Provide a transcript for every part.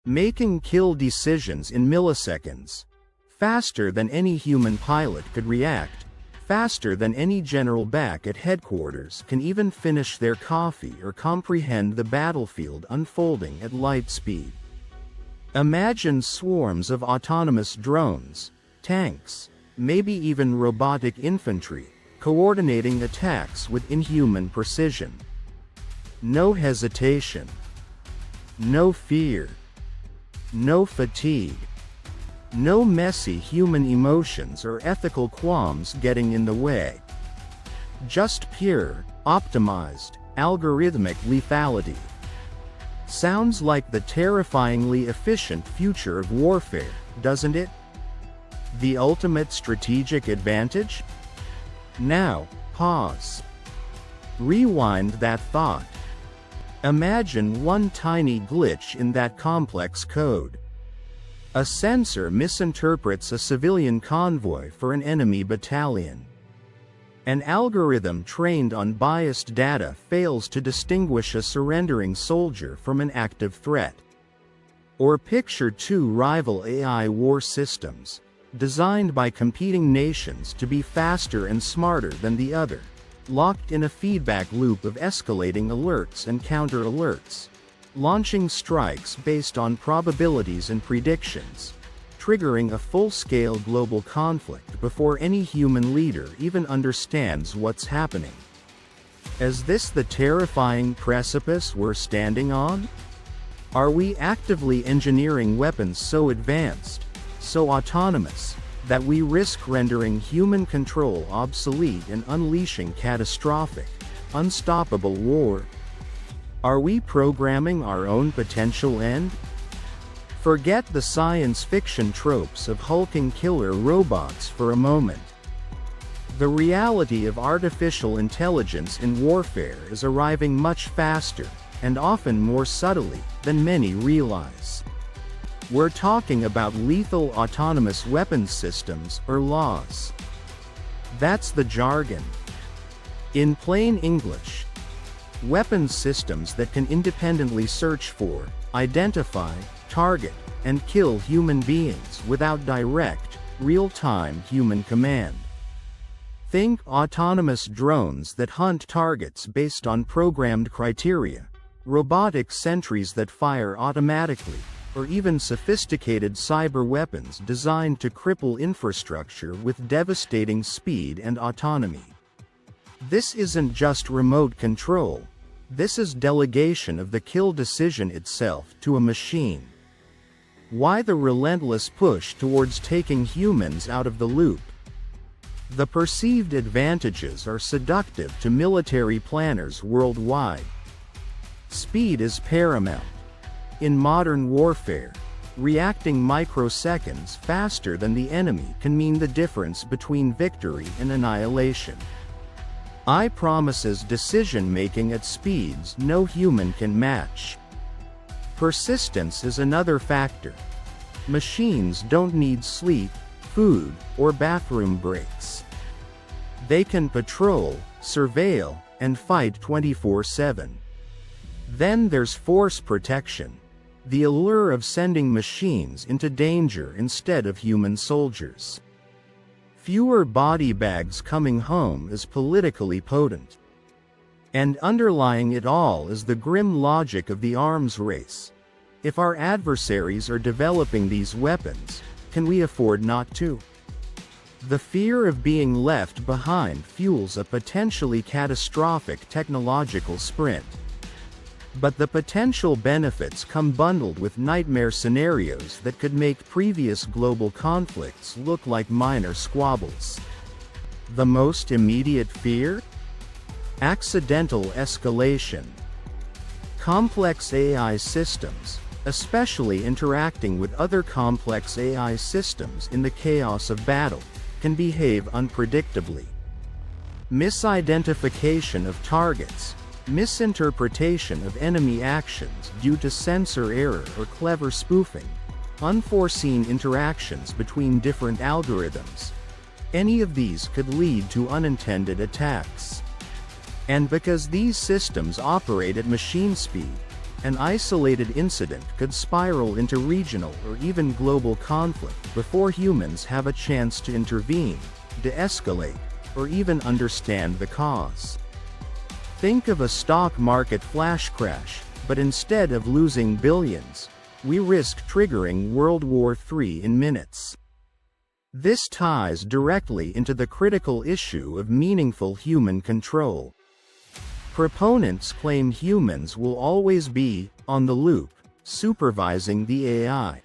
making kill decisions in milliseconds, faster than any human pilot could react, faster than any general back at headquarters can even finish their coffee or comprehend the battlefield unfolding at light speed. Imagine swarms of autonomous drones, tanks, maybe even robotic infantry, coordinating attacks with inhuman precision. No hesitation. No fear. No fatigue. No messy human emotions or ethical qualms getting in the way. Just pure, optimized, algorithmic lethality. Sounds like the terrifyingly efficient future of warfare, doesn't it? The ultimate strategic advantage? Now, pause. Rewind that thought. Imagine one tiny glitch in that complex code. A sensor misinterprets a civilian convoy for an enemy battalion. An algorithm trained on biased data fails to distinguish a surrendering soldier from an active threat. Or picture two rival AI war systems, designed by competing nations to be faster and smarter than the other, locked in a feedback loop of escalating alerts and counter-alerts, launching strikes based on probabilities and predictions, triggering a full-scale global conflict before any human leader even understands what's happening. Is this the terrifying precipice we're standing on? Are we actively engineering weapons so advanced, so autonomous, that we risk rendering human control obsolete and unleashing catastrophic, unstoppable war? Are we programming our own potential end? Forget the science fiction tropes of hulking killer robots for a moment. The reality of artificial intelligence in warfare is arriving much faster, and often more subtly, than many realize. We're talking about lethal autonomous weapons systems, or laws. That's the jargon. In plain English, weapons systems that can independently search for, identify, target, and kill human beings without direct, real-time human command. Think autonomous drones that hunt targets based on programmed criteria, robotic sentries that fire automatically, or even sophisticated cyber weapons designed to cripple infrastructure with devastating speed and autonomy. This isn't just remote control. This is delegation of the kill decision itself to a machine. Why the relentless push towards taking humans out of the loop? The perceived advantages are seductive to military planners worldwide. Speed is paramount. In modern warfare, reacting microseconds faster than the enemy can mean the difference between victory and annihilation. AI promises decision-making at speeds no human can match. Persistence is another factor. Machines don't need sleep, food, or bathroom breaks. They can patrol, surveil, and fight 24/7. Then there's force protection. The allure of sending machines into danger instead of human soldiers. Fewer body bags coming home is politically potent. And underlying it all is the grim logic of the arms race. If our adversaries are developing these weapons, can we afford not to? The fear of being left behind fuels a potentially catastrophic technological sprint. But the potential benefits come bundled with nightmare scenarios that could make previous global conflicts look like minor squabbles. The most immediate fear? Accidental escalation. Complex AI systems, especially interacting with other complex AI systems in the chaos of battle, can behave unpredictably. Misidentification of targets. Misinterpretation of enemy actions due to sensor error or clever spoofing, unforeseen interactions between different algorithms. Any of these could lead to unintended attacks. And because these systems operate at machine speed, An isolated incident could spiral into regional or even global conflict before humans have a chance to intervene, de-escalate, or even understand the cause. Think of a stock market flash crash, but instead of losing billions, we risk triggering World War III in minutes. This ties directly into the critical issue of meaningful human control. Proponents claim humans will always be on the loop, supervising the AI.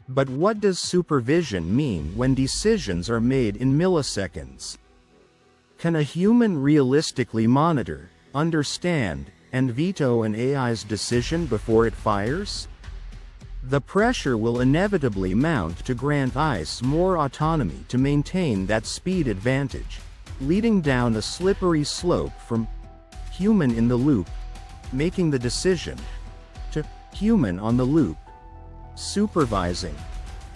But what does supervision mean when decisions are made in milliseconds? Can a human realistically monitor, understand, and veto an AI's decision before it fires? The pressure will inevitably mount to grant ICE more autonomy to maintain that speed advantage, leading down a slippery slope from human in the loop, making the decision, to human on the loop, supervising,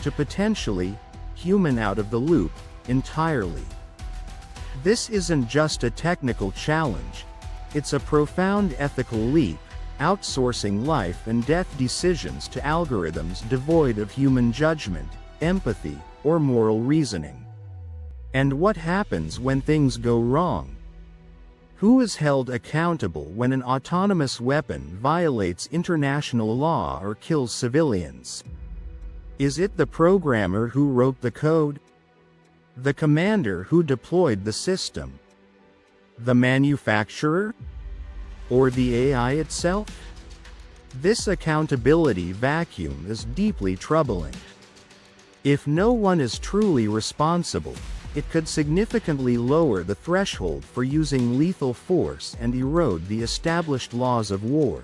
to potentially human out of the loop entirely. This isn't just a technical challenge, it's a profound ethical leap, outsourcing life and death decisions to algorithms devoid of human judgment, empathy, or moral reasoning. And what happens when things go wrong? Who is held accountable when an autonomous weapon violates international law or kills civilians? Is it the programmer who wrote the code? The commander who deployed the system? The manufacturer? Or the AI itself? This accountability vacuum is deeply troubling. If no one is truly responsible, it could significantly lower the threshold for using lethal force and erode the established laws of war,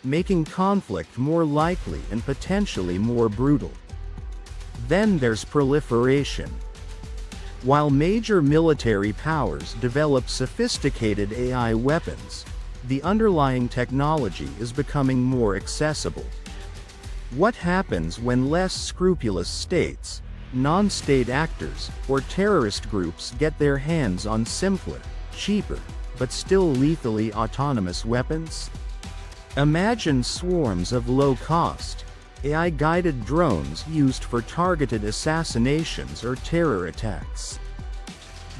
making conflict more likely and potentially more brutal. Then there's proliferation. While major military powers develop sophisticated AI weapons, the underlying technology is becoming more accessible. What happens when less scrupulous states, non-state actors, or terrorist groups get their hands on simpler, cheaper, but still lethally autonomous weapons? Imagine swarms of low-cost, AI-guided drones used for targeted assassinations or terror attacks.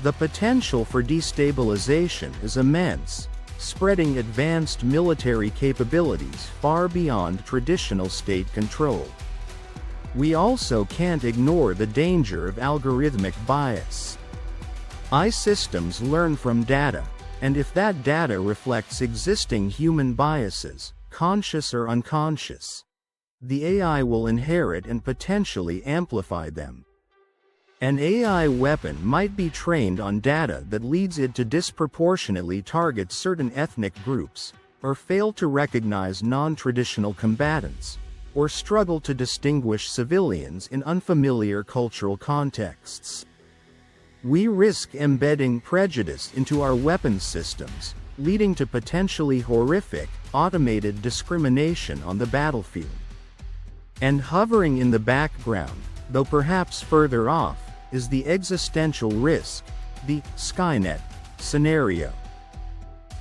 The potential for destabilization is immense, spreading advanced military capabilities far beyond traditional state control. We also can't ignore the danger of algorithmic bias. AI systems learn from data, and if that data reflects existing human biases, conscious or unconscious, the AI will inherit and potentially amplify them. An AI weapon might be trained on data that leads it to disproportionately target certain ethnic groups, or fail to recognize non-traditional combatants, or struggle to distinguish civilians in unfamiliar cultural contexts. We risk embedding prejudice into our weapons systems, leading to potentially horrific, automated discrimination on the battlefield. And hovering in the background, though perhaps further off, is the existential risk, the Skynet scenario.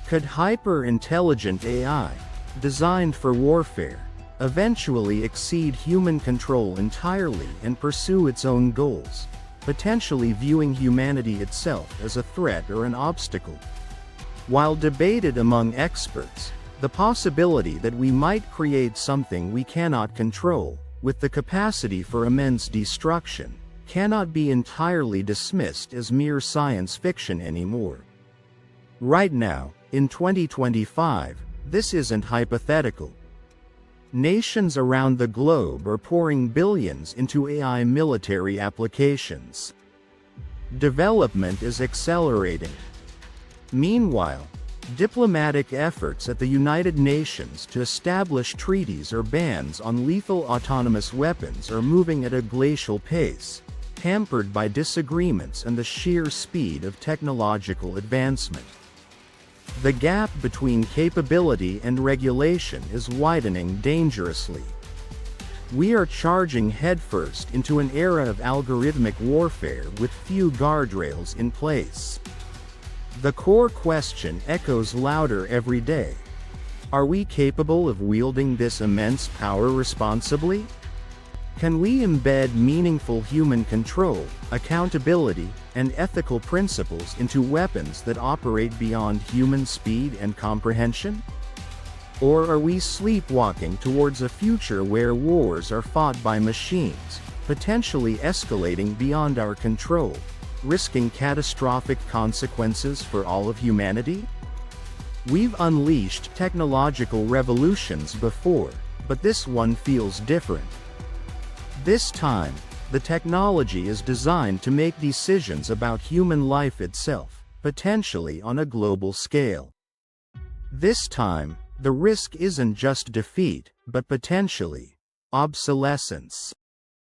Could hyper-intelligent AI, designed for warfare, eventually exceed human control entirely and pursue its own goals, potentially viewing humanity itself as a threat or an obstacle? While debated among experts, the possibility that we might create something we cannot control, with the capacity for immense destruction, cannot be entirely dismissed as mere science fiction anymore. Right now, in 2025, this isn't hypothetical. Nations around the globe are pouring billions into AI military applications. Development is accelerating. Meanwhile, diplomatic efforts at the United Nations to establish treaties or bans on lethal autonomous weapons are moving at a glacial pace, hampered by disagreements and the sheer speed of technological advancement. The gap between capability and regulation is widening dangerously. We are charging headfirst into an era of algorithmic warfare with few guardrails in place. The core question echoes louder every day. Are we capable of wielding this immense power responsibly? Can we embed meaningful human control, accountability, and ethical principles into weapons that operate beyond human speed and comprehension? Or are we sleepwalking towards a future where wars are fought by machines, potentially escalating beyond our control, risking catastrophic consequences for all of humanity? We've unleashed technological revolutions before, but this one feels different. This time, the technology is designed to make decisions about human life itself, potentially on a global scale. This time, the risk isn't just defeat, but potentially obsolescence.